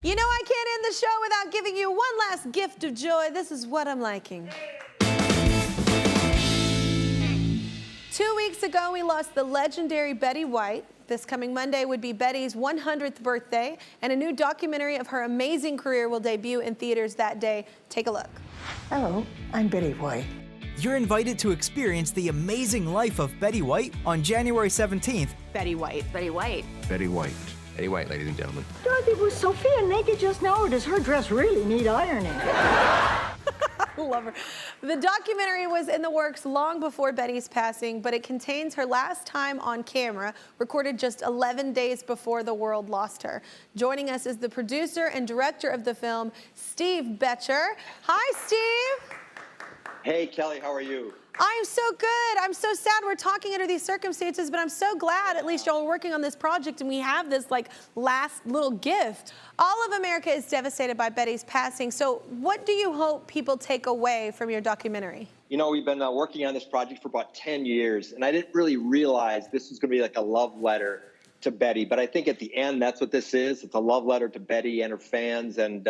You know I can't end the show without giving you one last gift of joy. This is what I'm liking. 2 weeks ago, we lost the legendary Betty White. This coming Monday would be Betty's 100th birthday, and a new documentary of her amazing career will debut in theaters that day. Take a look. Hello, I'm Betty White. You're invited to experience the amazing life of Betty White on January 17th. Betty White. Betty White. Betty White. Betty White, ladies and gentlemen. Dorothy, was Sophia naked just now, or does her dress really need ironing? Love her. The documentary was in the works long before Betty's passing, but it contains her last time on camera, recorded just 11 days before the world lost her. Joining us is the producer and director of the film, Steve Betcher. Hi, Steve. Hey, Kelly, how are you? I'm so good. I'm so sad we're talking under these circumstances, but I'm so glad at least y'all are working on this project and we have this like last little gift. All of America is devastated by Betty's passing. So what do you hope people take away from your documentary? You know, we've been working on this project for about 10 years, and I didn't really realize this was going to be like a love letter to Betty. But I think at the end, that's what this is. It's a love letter to Betty and her fans. And,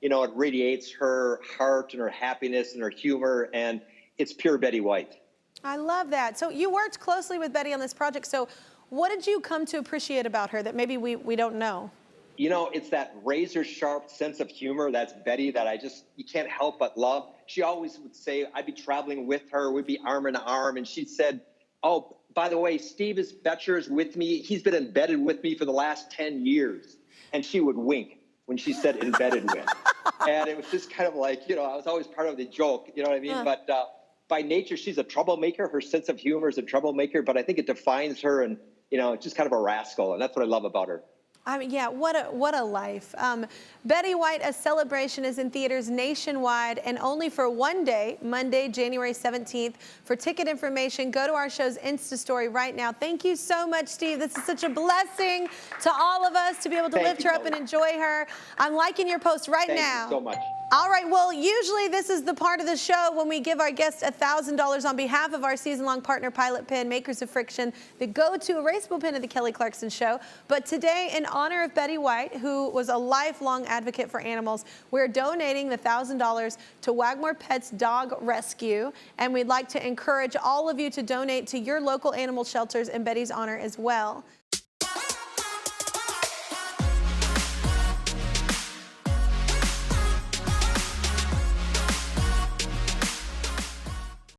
you know, it radiates her heart and her happiness and her humor. And it's pure Betty White. I love that. So you worked closely with Betty on this project. So what did you come to appreciate about her that maybe we don't know? You know, it's that razor sharp sense of humor. That's Betty that you can't help but love. She always would say, I'd be traveling with her. We'd be arm in arm. And she said, oh, by the way, Steve Betcher is with me. He's been embedded with me for the last 10 years. And she would wink when she said embedded with. And it was just kind of like, you know, I was always part of the joke, you know what I mean? But by nature, she's a troublemaker. Her sense of humor is a troublemaker, but I think it defines her, and, you know, just kind of a rascal. And that's what I love about her. I mean, yeah, what a life. Betty White, A Celebration, is in theaters nationwide and only for one day, Monday, January 17th. For ticket information, go to our show's Insta story right now. Thank you so much, Steve. This is such a blessing to all of us to be able to lift her up and enjoy her. I'm liking your post right now. Thank you so much. All right, well, usually this is the part of the show when we give our guests $1,000 on behalf of our season-long partner, Pilot Pen, makers of Friction, the go-to erasable pen of the Kelly Clarkson Show. But today, in honor of Betty White, who was a lifelong advocate for animals, we're donating the $1,000 to Wagmore Pets Dog Rescue, and we'd like to encourage all of you to donate to your local animal shelters in Betty's honor as well.